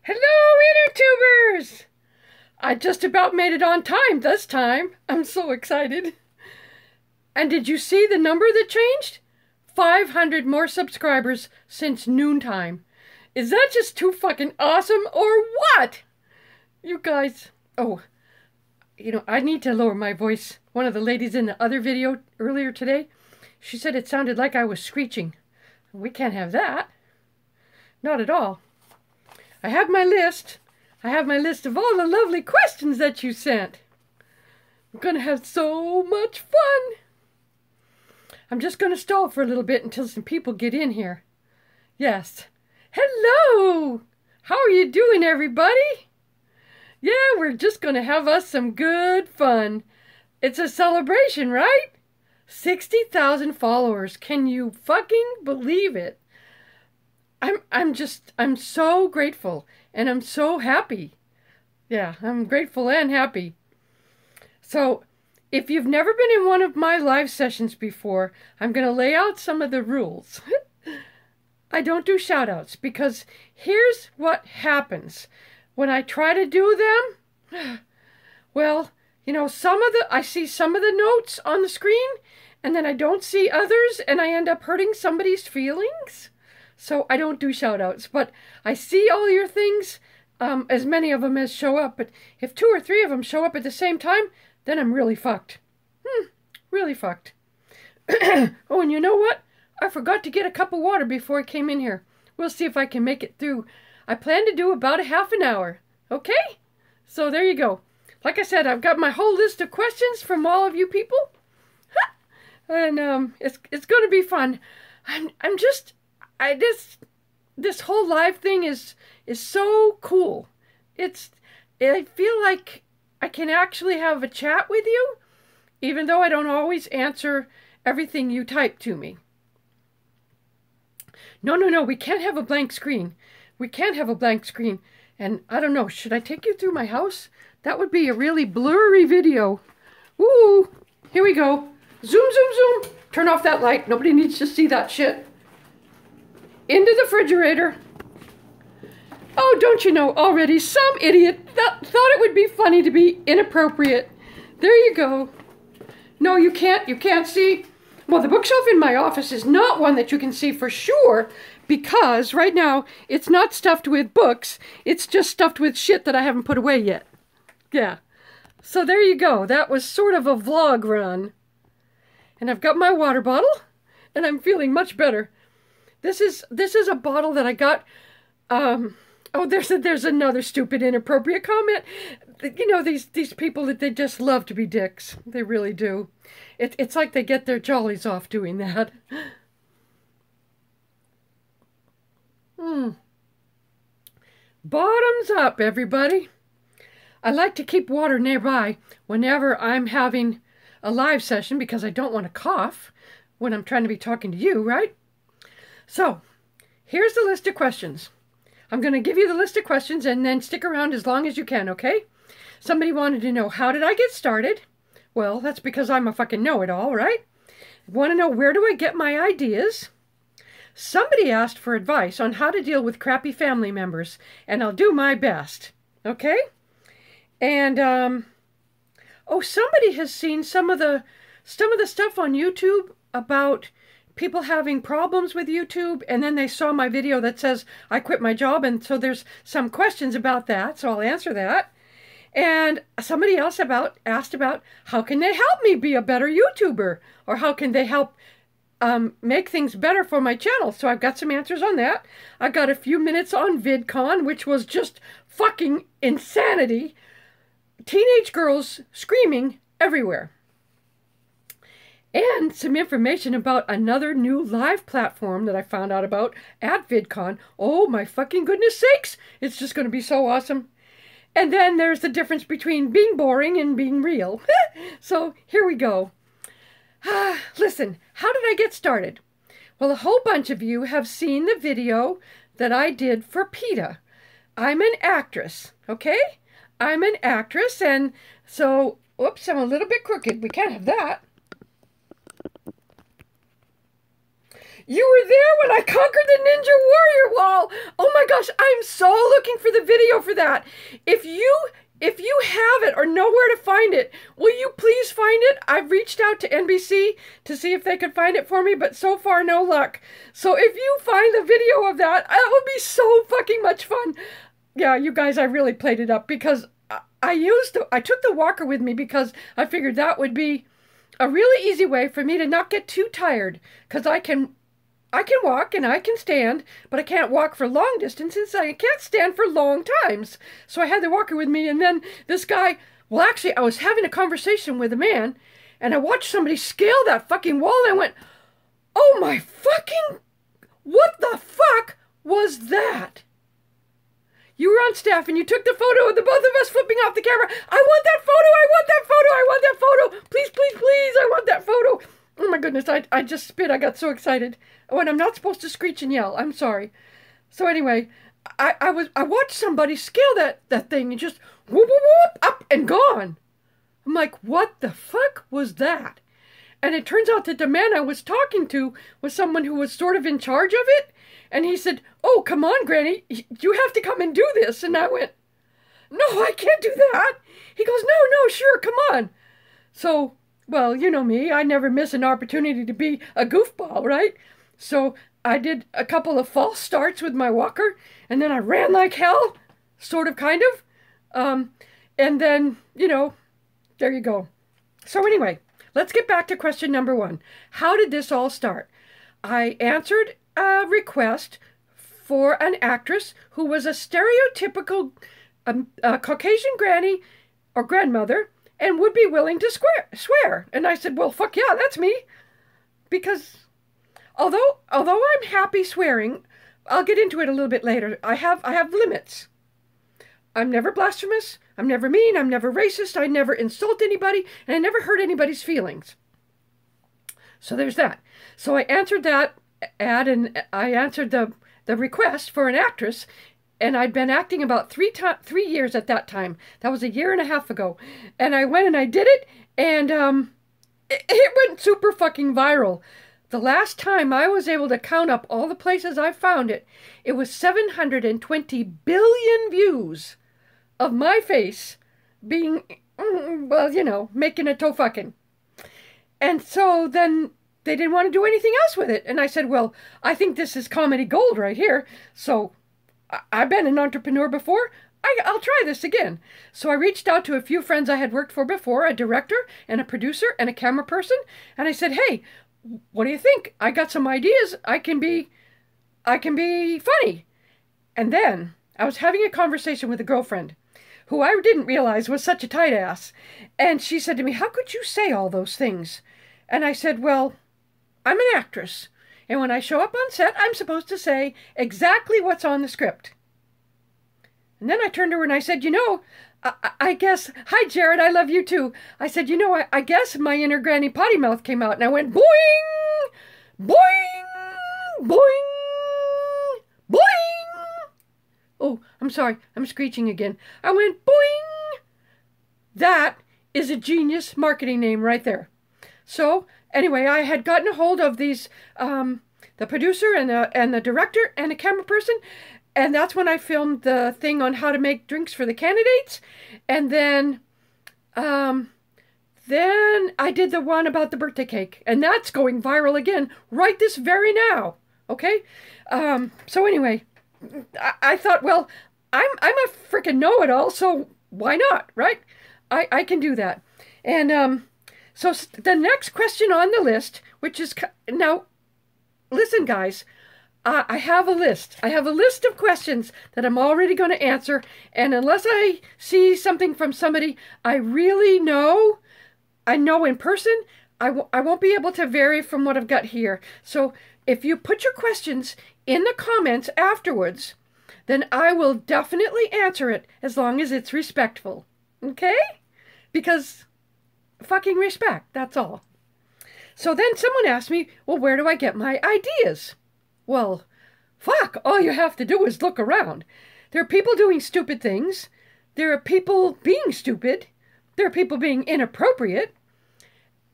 Hello, Intertubers! I just about made it on time this time. I'm so excited. And did you see the number that changed? 500 more subscribers since noontime. Is that just too fucking awesome or what? You guys, I need to lower my voice. One of the ladies in the other video earlier today, she said it sounded like I was screeching. We can't have that. Not at all. I have my list. I have my list of all the lovely questions that you sent. We're going to have so much fun. I'm just going to stall for a little bit until some people get in here. Yes. Hello! How are you doing, everybody? Yeah, we're just going to have us some good fun. It's a celebration, right? 60,000 followers. Can you fucking believe it? I'm so grateful and I'm so happy. Yeah, I'm grateful and happy. So, if you've never been in one of my live sessions before, I'm going to lay out some of the rules. I don't do shout outs because here's what happens when I try to do them. Well, I see some of the notes on the screen and then I don't see others and I end up hurting somebody's feelings. So I don't do shout-outs, but I see all your things, as many of them as show up. But if 2 or 3 of them show up at the same time, then I'm really fucked. Really fucked. Oh, and you know what? I forgot to get a cup of water before I came in here. We'll see if I can make it through. I plan to do about a half an hour. Okay? So there you go. Like I said, I've got my whole list of questions from all of you people. And it's going to be fun. This whole live thing is so cool. I feel like I can actually have a chat with you, even though I don't always answer everything you type to me. No, we can't have a blank screen. We can't have a blank screen. And I don't know, should I take you through my house? That would be a really blurry video. Ooh, here we go. Zoom, zoom, zoom. Turn off that light. Nobody needs to see that shit. Into the refrigerator. Oh, don't you know already? Some idiot thought it would be funny to be inappropriate. There you go. No, you can't see. Well, the bookshelf in my office is not one that you can see for sure because right now it's not stuffed with books. It's just stuffed with shit that I haven't put away yet. Yeah. So there you go. That was sort of a vlog run. And I've got my water bottle and I'm feeling much better. This is a bottle that I got. Oh, there's another stupid inappropriate comment. You know, these people that they just love to be dicks. They really do. It's like they get their jollies off doing that. Bottoms up, everybody. I like to keep water nearby whenever I'm having a live session because I don't want to cough when I'm trying to be talking to you, right? So, here's the list of questions. I'm going to give you the list of questions and then stick around as long as you can, okay? Somebody wanted to know, how did I get started? Well, that's because I'm a fucking know-it-all, right? Want to know, where do I get my ideas? Somebody asked for advice on how to deal with crappy family members, and I'll do my best, okay? And, somebody has seen some of the stuff on YouTube about people having problems with YouTube, and then they saw my video that says I quit my job, and so there's some questions about that, so I'll answer that. And somebody else asked about how can they help me be a better YouTuber, or how can they help make things better for my channel. So I've got some answers on that. I got a few minutes on VidCon, which was just fucking insanity. Teenage girls screaming everywhere. And some information about another new live platform that I found out about at VidCon. Oh my fucking goodness sakes! It's just going to be so awesome. And then there's the difference between being boring and being real. So here we go. Listen, how did I get started? Well, a whole bunch of you have seen the video that I did for PETA. I'm an actress, okay? I'm an actress, and so, oops, I'm a little bit crooked. We can't have that. You were there when I conquered the Ninja Warrior wall. Oh my gosh, I'm so looking for the video for that. If you have it or know where to find it, will you please find it? I've reached out to NBC to see if they could find it for me, but so far no luck. So if you find the video of that, that would be so fucking much fun. Yeah, you guys, I really played it up because I took the walker with me because I figured that would be a really easy way for me to not get too tired, because I can walk and I can stand, but I can't walk for long distances. I can't stand for long times. So I had the walker with me, and then this guy, well, actually, I was having a conversation with a man, and I watched somebody scale that fucking wall, and I went, oh my fucking, what the fuck was that? You were on staff, and you took the photo of the both of us flipping off the camera. I want that photo! I want that photo! I want that photo! Please, please, please, I want that photo! Oh my goodness, I just spit. I got so excited. Oh, and I'm not supposed to screech and yell. I'm sorry. So anyway, I watched somebody scale that thing and just whoop, whoop, whoop, up and gone. I'm like, what the fuck was that? And it turns out that the man I was talking to was someone who was sort of in charge of it. And he said, oh, come on, Granny, you have to come and do this. And I went, no, I can't do that. He goes, no, sure, come on. So, well, you know me, I never miss an opportunity to be a goofball, right? So I did a couple of false starts with my walker, and then I ran like hell, sort of, kind of. And then, you know, there you go. So anyway, let's get back to question number 1. How did this all start? I answered a request for an actress who was a stereotypical Caucasian granny or grandmother and would be willing to swear. And I said, well, fuck yeah, that's me. Because although I'm happy swearing, I'll get into it a little bit later, I have limits. I'm never blasphemous, I'm never mean, I'm never racist, I never insult anybody, and I never hurt anybody's feelings. So there's that. So I answered that ad, and I answered the request for an actress, and I'd been acting about 3 years at that time. That was a year and a half ago. And I went and I did it, and it went super fucking viral. The last time I was able to count up all the places I found it, it was 720 billion views of my face being, well, you know, making a toe fucking. And so then they didn't want to do anything else with it. And I said, well, I think this is comedy gold right here. So I've been an entrepreneur before. I'll try this again. So I reached out to a few friends I had worked for before, a director and a producer and a camera person. And I said, hey, what do you think? I got some ideas. I can be funny. And then I was having a conversation with a girlfriend who I didn't realize was such a tight ass. And she said to me, how could you say all those things? And I said, well, I'm an actress. And when I show up on set, I'm supposed to say exactly what's on the script. And then I turned to her and I said, you know, I guess, hi, Jared, I love you too. I said, you know, I guess my inner Granny PottyMouth came out. And I went, boing, boing, boing, boing. Oh, I'm sorry. I'm screeching again. I went, boing. That is a genius marketing name right there. So anyway, I had gotten a hold of these, the producer and the director and the camera person. And that's when I filmed the thing on how to make drinks for the candidates. And then I did the one about the birthday cake. And that's going viral again right this very now. Okay? So anyway, I thought, well, I'm a freaking know-it-all, so why not, right? I can do that. And so the next question on the list, which is, now, listen, guys, I have a list. I have a list of questions that I'm already going to answer. And unless I see something from somebody I really know, I know in person, I won't be able to vary from what I've got here. So if you put your questions in the comments afterwards, then I will definitely answer it as long as it's respectful. Okay? Because fucking respect, that's all. So then someone asked me, well, where do I get my ideas? Well, fuck, all you have to do is look around. There are people doing stupid things. There are people being stupid. There are people being inappropriate.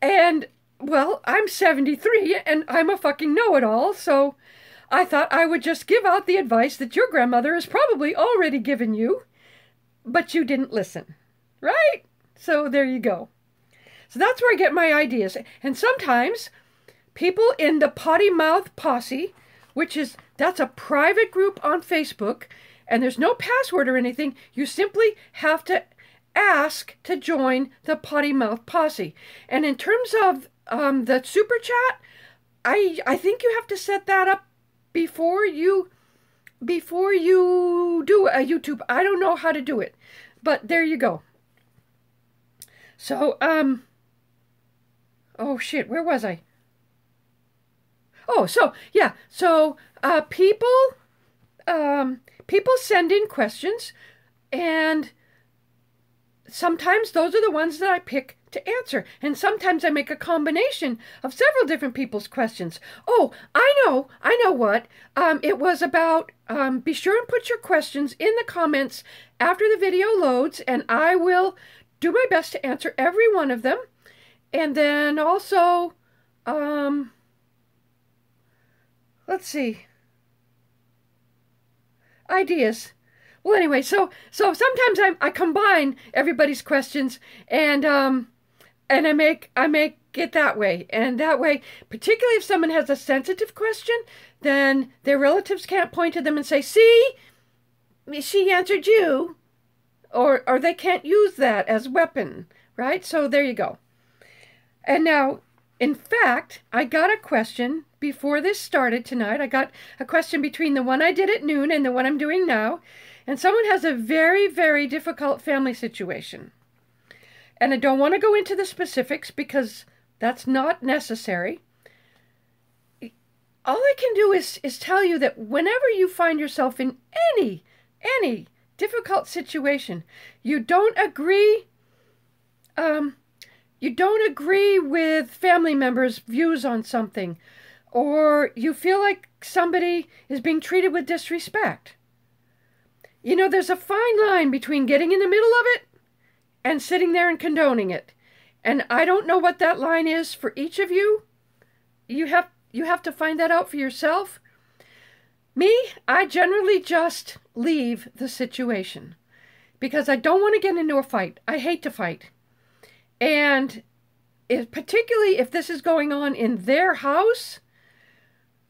And, well, I'm 73 and I'm a fucking know-it-all, so I thought I would just give out the advice that your grandmother has probably already given you, but you didn't listen, right? So there you go. So that's where I get my ideas. And sometimes people in the PottyMouth posse, that's a private group on Facebook, and there's no password or anything. You simply have to ask to join the PottyMouth posse. And in terms of the super chat, I think you have to set that up before you do a YouTube. I don't know how to do it, but there you go. So oh shit, where was I? Oh, so yeah, so people send in questions, and sometimes those are the ones that I pick to answer, and sometimes I make a combination of several different people's questions. Oh, I know what. It was about, be sure and put your questions in the comments after the video loads, and I will do my best to answer every one of them. And then also, let's see, ideas. Well, anyway, so sometimes I combine everybody's questions, and I make it that way. And that way, particularly if someone has a sensitive question, then their relatives can't point to them and say, "See, she answered you," or they can't use that as weapon, right? So there you go. And now, in fact, I got a question before this started tonight. I got a question between the one I did at noon and the one I'm doing now. And someone has a very, very difficult family situation. And I don't want to go into the specifics because that's not necessary. All I can do is tell you that whenever you find yourself in any difficult situation, you don't agree with family members' views on something, or you feel like somebody is being treated with disrespect. You know, there's a fine line between getting in the middle of it and sitting there and condoning it. And I don't know what that line is for each of you. You have to find that out for yourself. Me, I generally just leave the situation because I don't want to get into a fight. I hate to fight. And particularly if this is going on in their house,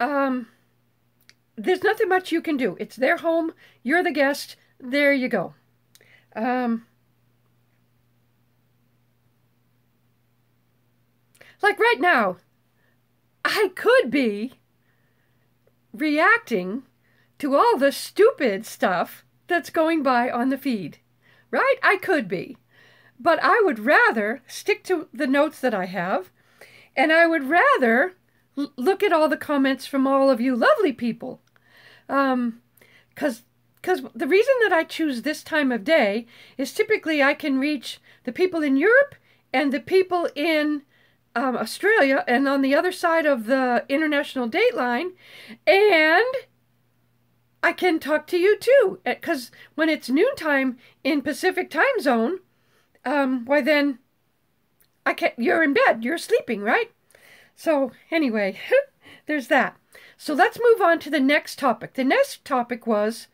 there's nothing much you can do. It's their home. You're the guest. There you go. Like right now, I could be reacting to all the stupid stuff that's going by on the feed, right? I could be. But I would rather stick to the notes that I have, and I would rather look at all the comments from all of you lovely people. Because the reason that I choose this time of day is typically I can reach the people in Europe and the people in Australia and on the other side of the international date line, and I can talk to you too. Because when it's noontime in Pacific time zone, why then you're in bed, you're sleeping, right? So anyway, there's that. So let's move on to the next topic. The next topic was,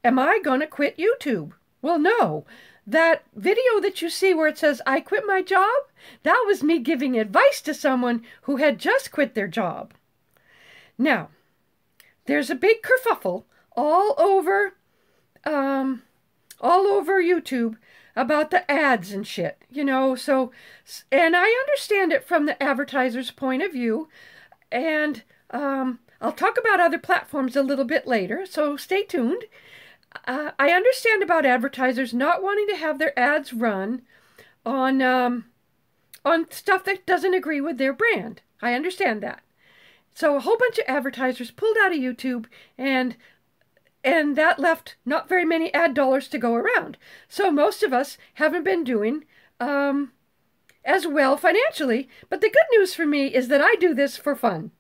am I going to quit YouTube? Well, no. That video that you see where it says, I quit my job, that was me giving advice to someone who had just quit their job. Now, there's a big kerfuffle all over YouTube about the ads and shit, you know, so, and I understand it from the advertiser's point of view, and I'll talk about other platforms a little bit later, so stay tuned. I understand about advertisers not wanting to have their ads run on stuff that doesn't agree with their brand. I understand that. So a whole bunch of advertisers pulled out of YouTube, and that left not very many ad dollars to go around. So most of us haven't been doing as well financially. But the good news for me is that I do this for fun.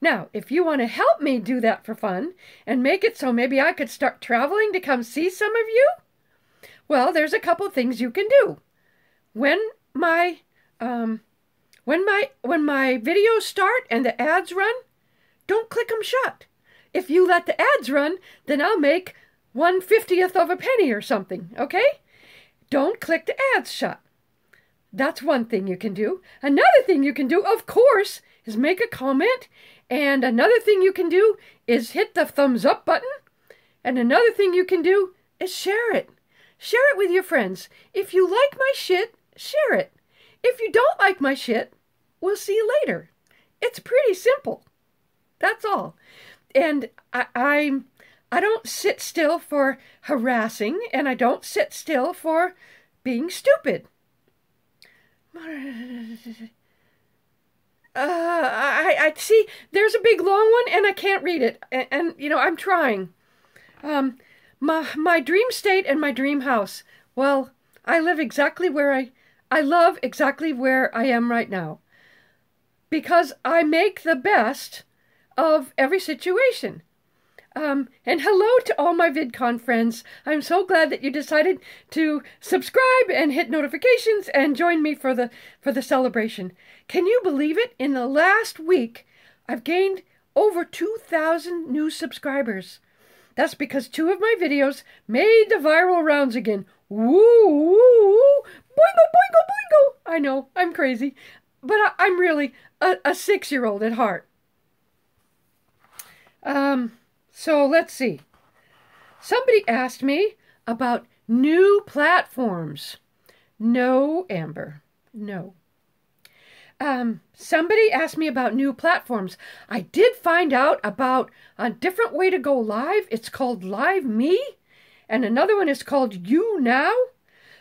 Now, if you want to help me do that for fun and make it so maybe I could start traveling to come see some of you, well, there's a couple things you can do. When my videos start and the ads run, don't click them shut. if you let the ads run, then I'll make 1/50th of a penny or something, okay? Don't click the ads shut. That's one thing you can do. Another thing you can do, of course, is make a comment. And another thing you can do is hit the thumbs up button. And another thing you can do is share it. Share it with your friends. If you like my shit, share it. If you don't like my shit, we'll see you later. It's pretty simple. That's all. And I don't sit still for harassing, and I don't sit still for being stupid. I see there's a big long one and I can't read it. And you know, I'm trying. My dream state and my dream house. Well, I live exactly where I love exactly where I am right now. Because I make the best of every situation. And hello to all my VidCon friends. I'm so glad that you decided to subscribe and hit notifications and join me for the celebration. Can you believe it? In the last week, I've gained over 2,000 new subscribers. That's because 2 of my videos made the viral rounds again. Woo, woo, woo, boingo, boingo, boingo. I know, I'm crazy, but I'm really a 6-year-old at heart. So let's see. Somebody asked me about new platforms. No, Amber, no. Somebody asked me about new platforms. I did find out about a different way to go live. It's called Live Me, and another one is called You Now.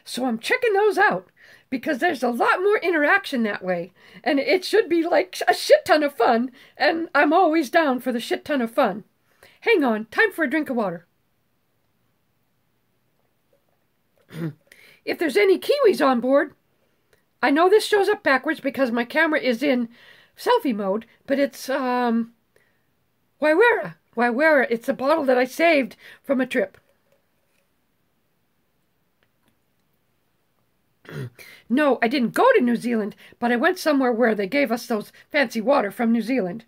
So I'm checking those out because there's a lot more interaction that way, and it should be like a shit ton of fun, and I'm always down for the shit ton of fun. Hang on, time for a drink of water. If there's any Kiwis on board, I know this shows up backwards because my camera is in selfie mode, but it's, Waiwera. Waiwera, it's a bottle that I saved from a trip. No, I didn't go to New Zealand, but I went somewhere where they gave us those fancy water from New Zealand.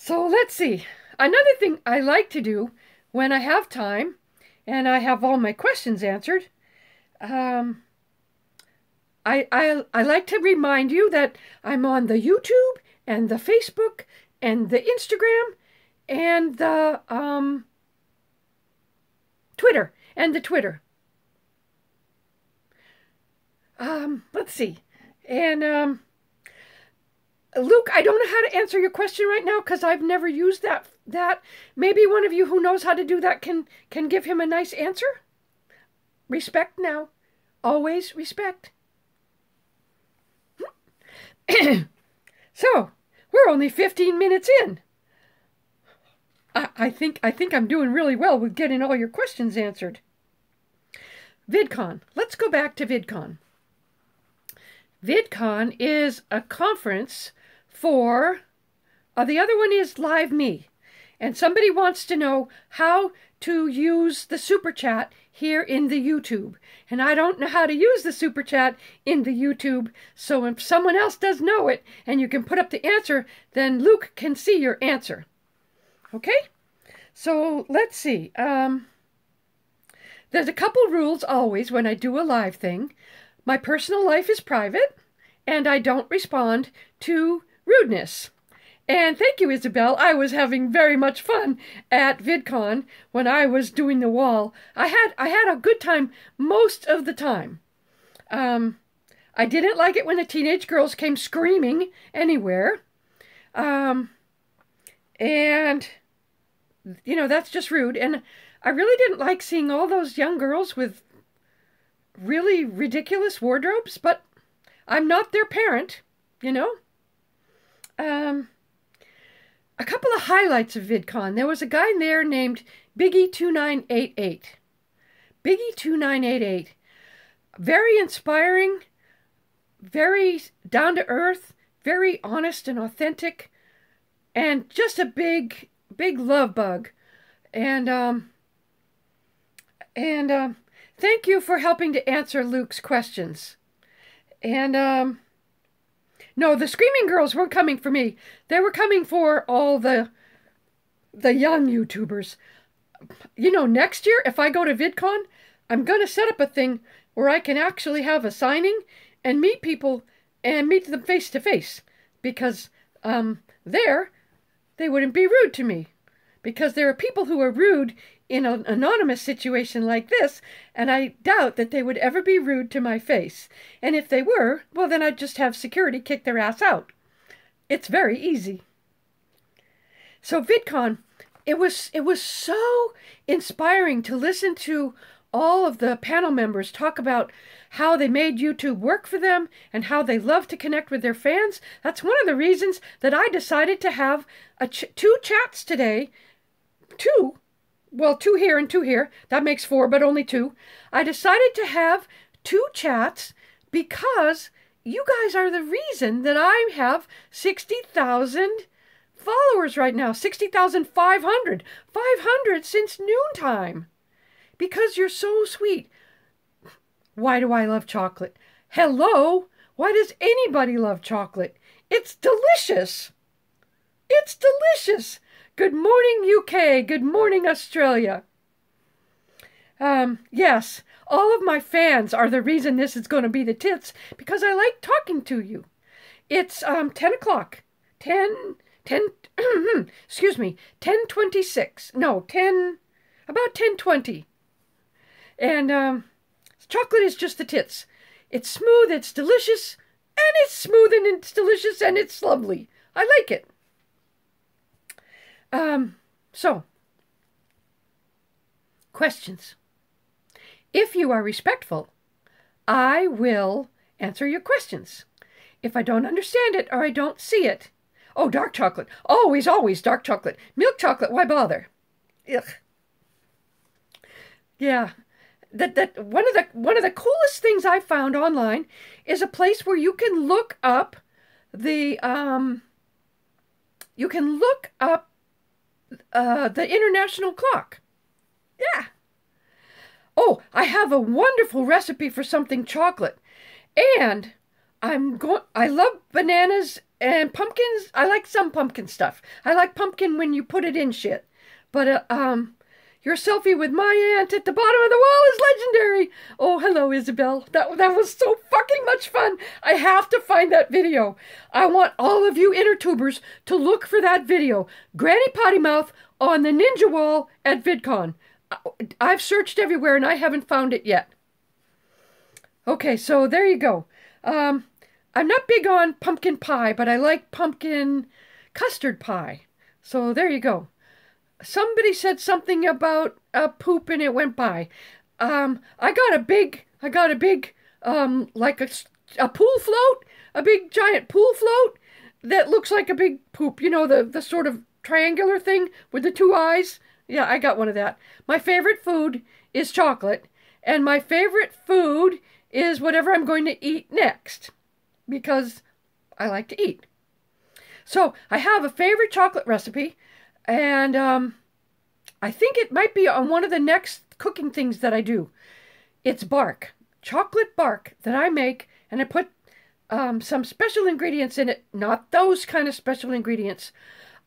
So let's see. Another thing I like to do when I have time and I have all my questions answered, I like to remind you that I'm on the YouTube and the Facebook and the Instagram and the Twitter and the Twitter. Let's see. And Luke, I don't know how to answer your question right now because I've never used that. Maybe one of you who knows how to do that can give him a nice answer. Respect now. Always respect. So, we're only 15 minutes in. I think I'm doing really well with getting all your questions answered. VidCon. Let's go back to VidCon. VidCon is a conference for, the other one is Live Me. And somebody wants to know how to use the Super Chat here in the YouTube. And I don't know how to use the Super Chat in the YouTube. So if someone else does know it and you can put up the answer, then Luke can see your answer. Okay? So let's see. There's a couple rules always when I do a live thing. My personal life is private, and I don't respond to rudeness. And thank you, Isabel. I was having very much fun at VidCon when I was doing the wall. I had a good time most of the time. I didn't like it when the teenage girls came screaming anywhere. And, you know, that's just rude. And I really didn't like seeing all those young girls with really ridiculous wardrobes, but I'm not their parent, you know. A couple of highlights of VidCon. There was a guy there named Biggie2988. Biggie2988. Very inspiring, very down-to-earth, very honest and authentic, and just a big love bug. And thank you for helping to answer Luke's questions. And No, the Screaming Girls weren't coming for me. They were coming for all the young YouTubers. You know, next year, if I go to VidCon, I'm going to set up a thing where I can actually have a signing and meet people and meet them face to face. Because there, they wouldn't be rude to me. Because there are people who are rude in an anonymous situation like this, and I doubt that they would ever be rude to my face. And if they were, well, then I'd just have security kick their ass out. It's very easy. So VidCon, it was so inspiring to listen to all of the panel members talk about how they made YouTube work for them and how they love to connect with their fans. That's one of the reasons that I decided to have two chats today. Two here and two here. That makes 4, but only 2. I decided to have 2 chats because you guys are the reason that I have 60,000 followers right now. 60,500. 500 since noontime. Because you're so sweet. Why do I love chocolate? Hello? Why does anybody love chocolate? It's delicious. It's delicious. Good morning, UK. Good morning, Australia. Yes, all of my fans are the reason this is going to be the tits, because I like talking to you. It's 10 o'clock. 10, excuse me, 10:26. No, about 10:20. And chocolate is just the tits. It's smooth, it's delicious, and it's smooth and it's delicious and it's lovely. I like it. So, questions. If you are respectful, I will answer your questions. If I don't understand it or I don't see it, oh, dark chocolate. Always, always dark chocolate. Milk chocolate, why bother? Ugh. Yeah. That one of the coolest things I found online is a place where you can look up the international clock. Yeah. Oh, I have a wonderful recipe for something chocolate. And I love bananas and pumpkins. I like some pumpkin stuff. I like pumpkin when you put it in shit. But your selfie with my aunt at the bottom of the wall is legendary. Oh, hello, Isabel. That was so fucking much fun. I have to find that video. I want all of you intertubers to look for that video. Granny PottyMouth on the ninja wall at VidCon. I've searched everywhere and I haven't found it yet. Okay, so there you go. I'm not big on pumpkin pie, but I like pumpkin custard pie. So there you go. Somebody said something about poop and it went by. I got a big like a pool float, a big giant pool float that looks like a big poop. You know, the sort of triangular thing with the 2 eyes. Yeah, I got one of that. My favorite food is chocolate, and my favorite food is whatever I'm going to eat next, because I like to eat. So I have a favorite chocolate recipe. And I think it might be on one of the next cooking things that I do. It's bark, chocolate bark that I make, and I put some special ingredients in it. Not those kind of special ingredients.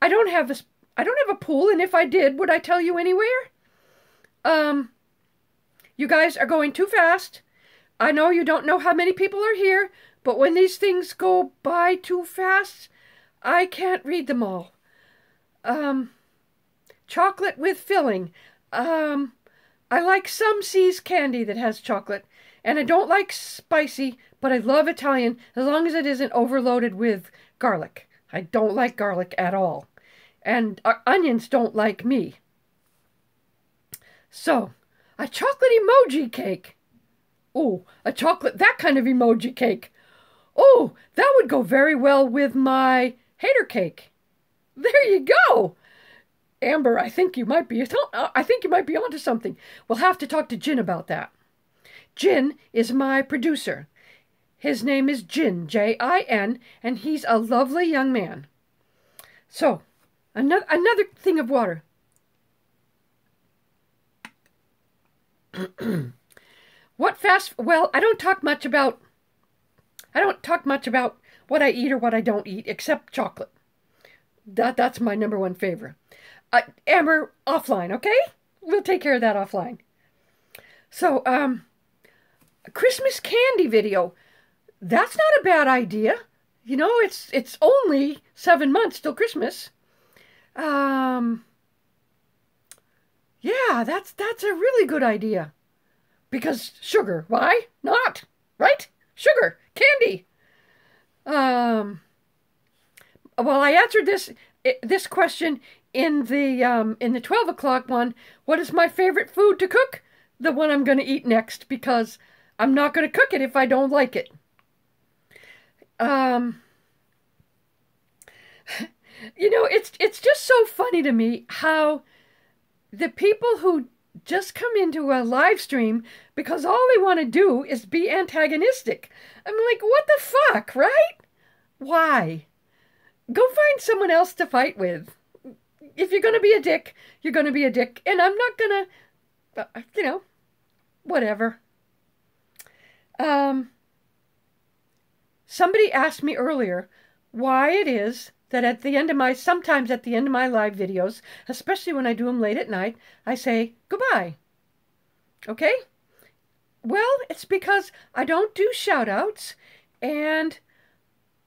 I don't have a pool, and if I did, would I tell you anywhere? You guys are going too fast. I know you don't know how many people are here, but when these things go by too fast, I can't read them all. Chocolate with filling. I like some C's candy that has chocolate, and I don't like spicy, but I love Italian as long as it isn't overloaded with garlic. I don't like garlic at all, and onions don't like me. So, a chocolate emoji cake. Oh, that kind of emoji cake. Oh, that would go very well with my hater cake. There you go. Amber, I think you might be onto something. We'll have to talk to Jin about that. Jin is my producer. His name is Jin, J-I-N, and he's a lovely young man. So, another thing of water. Well, I don't talk much about what I eat or what I don't eat, except chocolate. That's my number one favorite. Amber, offline, okay? We'll take care of that offline. So, Christmas candy video. That's not a bad idea. You know, it's only 7 months till Christmas. Yeah, that's a really good idea. Because sugar, why not? Right? Sugar, candy. Well, I answered this question in the 12 o'clock one. What is my favorite food to cook? The one I'm going to eat next, because I'm not going to cook it if I don't like it. You know, it's just so funny to me how the people who just come into a live stream because all they want to do is be antagonistic. I'm like, what the fuck, right? Why? Go find someone else to fight with. If you're going to be a dick, you're going to be a dick. And I'm not going to, you know, whatever. Somebody asked me earlier why it is that sometimes at the end of my live videos, especially when I do them late at night, I say goodbye. Okay? Well, it's because I don't do shout outs, and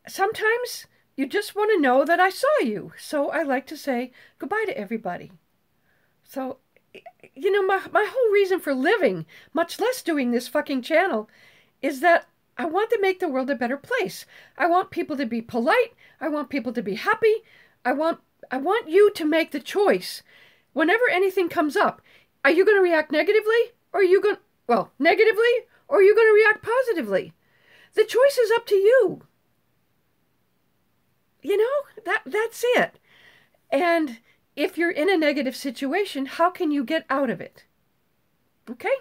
sometimes you just want to know that I saw you. So I like to say goodbye to everybody. So, you know, my whole reason for living, much less doing this fucking channel, is that I want to make the world a better place. I want people to be polite. I want people to be happy. I want you to make the choice. Whenever anything comes up, are you going to react negatively? Or are you going, well, negatively? Or are you going to react positively? The choice is up to you. You know, that's it. And if you're in a negative situation, how can you get out of it? Okay?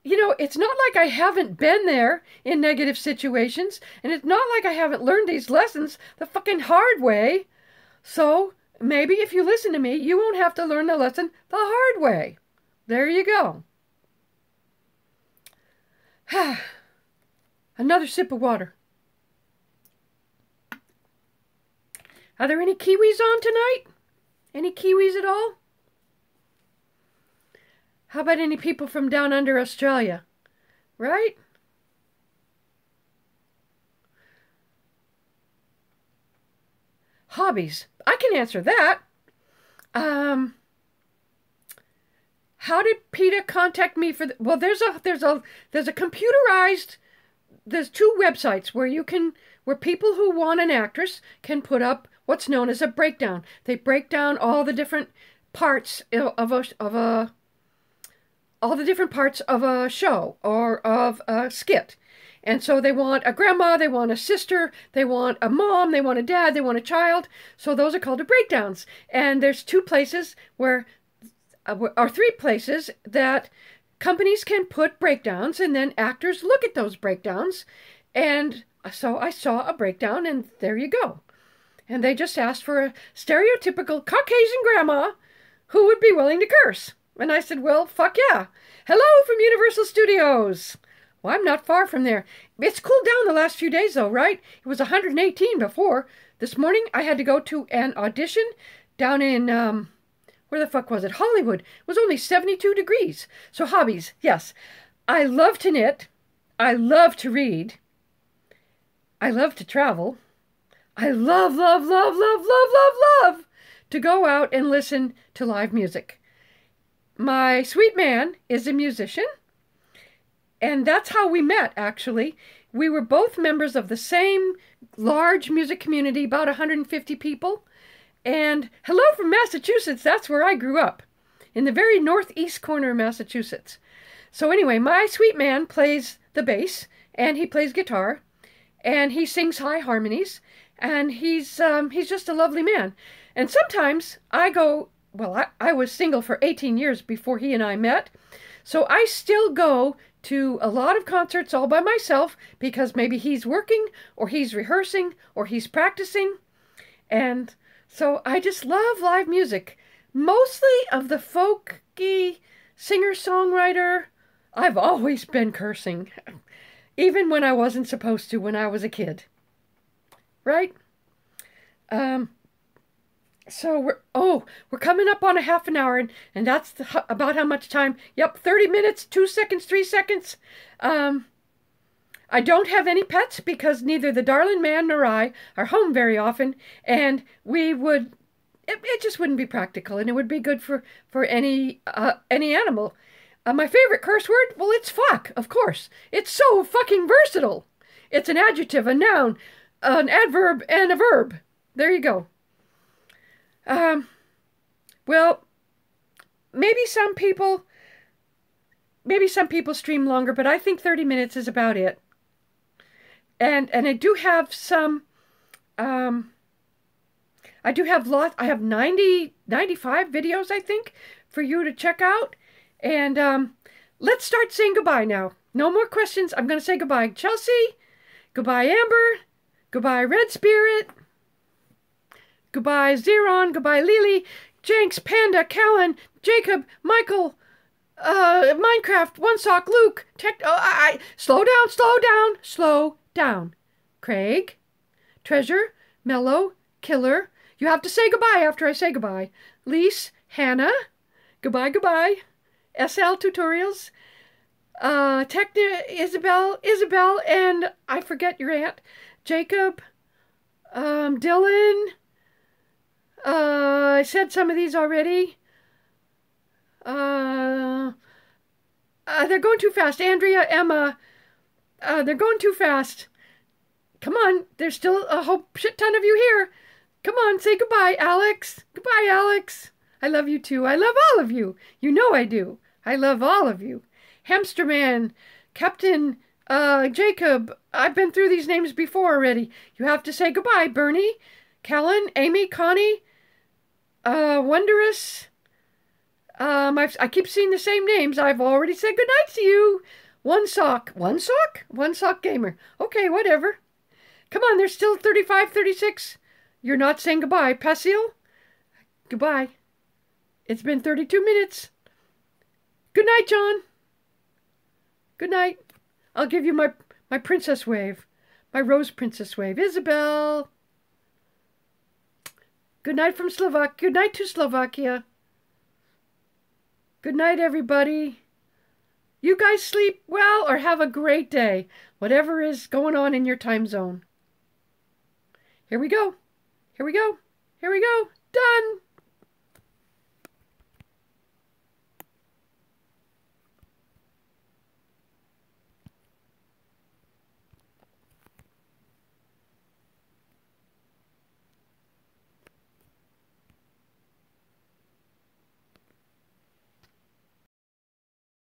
You know, it's not like I haven't been there in negative situations, and it's not like I haven't learned these lessons the fucking hard way. So maybe if you listen to me, you won't have to learn the lesson the hard way. There you go. Another sip of water. Are there any kiwis on tonight? Any kiwis at all? How about any people from down under Australia? Right? Hobbies. I can answer that. How did PETA contact me for well, there's a computerized, there's two websites where people who want an actress can put up what's known as a breakdown. They break down all the different parts of a show or of a skit. And so they want a grandma, they want a sister, they want a mom, they want a dad, they want a child. So those are called the breakdowns. And there's two places or three places that companies can put breakdowns, and then actors look at those breakdowns. And so I saw a breakdown, and there you go. And they just asked for a stereotypical Caucasian grandma who would be willing to curse. And I said, well, fuck yeah. Hello from Universal Studios. Well, I'm not far from there. It's cooled down the last few days, though, right? It was 118 before. This morning, I had to go to an audition down in, where the fuck was it? Hollywood. It was only 72 degrees. So hobbies, yes. I love to knit. I love to read. I love to travel. I love, love, love, love, love, love, love to go out and listen to live music. My sweet man is a musician, and that's how we met, actually. We were both members of the same large music community, about 150 people. And hello from Massachusetts, that's where I grew up, in the very northeast corner of Massachusetts. So anyway, my sweet man plays the bass, and he plays guitar, and he sings high harmonies, and he's just a lovely man. And sometimes I go, well, I was single for 18 years before he and I met, so I still go to a lot of concerts all by myself because maybe he's working, or he's rehearsing, or he's practicing. And so I just love live music. Mostly of the folky singer-songwriter. I've always been cursing. even when I wasn't supposed to when I was a kid. Right? Um, so we're coming up on a half an hour, and that's about how much time. Yep, 30 minutes, 2 seconds, 3 seconds. I don't have any pets because neither the darling man nor I are home very often, and it just wouldn't be practical, and it would be good for any animal. My favorite curse word? Well, it's fuck, of course. It's so fucking versatile. It's an adjective, a noun, an adverb, and a verb. There you go. Well, maybe some people stream longer, but I think 30 minutes is about it. And I do have some I do have lots. I have 95 videos, I think, for you to check out. And let's start saying goodbye now. No more questions. I'm going to say goodbye, Chelsea. Goodbye, Amber. Goodbye, Red Spirit. Goodbye, Zeron. Goodbye, Lily. Jenks, Panda, Callan, Jacob, Michael, Minecraft, One Sock, Luke, slow down, slow down, slow down. Craig, Treasure, Mellow, Killer. You have to say goodbye after I say goodbye. Lise, Hannah, goodbye, goodbye. SL Tutorials, Techna, Isabel, and I forget your aunt. Jacob, Dylan. I said some of these already. They're going too fast. Andrea, Emma, they're going too fast. Come on, there's still a whole shit ton of you here. Come on, say goodbye, Alex. Goodbye, Alex. I love you too. I love all of you. You know I do. I love all of you. Hamsterman, Captain, Jacob. I've been through these names before already. You have to say goodbye, Bernie, Callan, Amy, Connie, Wondrous. I keep seeing the same names. I've already said goodnight to you. One Sock. One Sock? One Sock Gamer. Okay, whatever. Come on, there's still 35, 36. You're not saying goodbye. Pasil? Goodbye. It's been 32 minutes. Good night, John. Good night. I'll give you my princess wave. My rose princess wave. Isabel. Good night from Slovakia. Good night to Slovakia. Good night, everybody. You guys sleep well or have a great day. Whatever is going on in your time zone. Here we go. Here we go. Here we go. Done.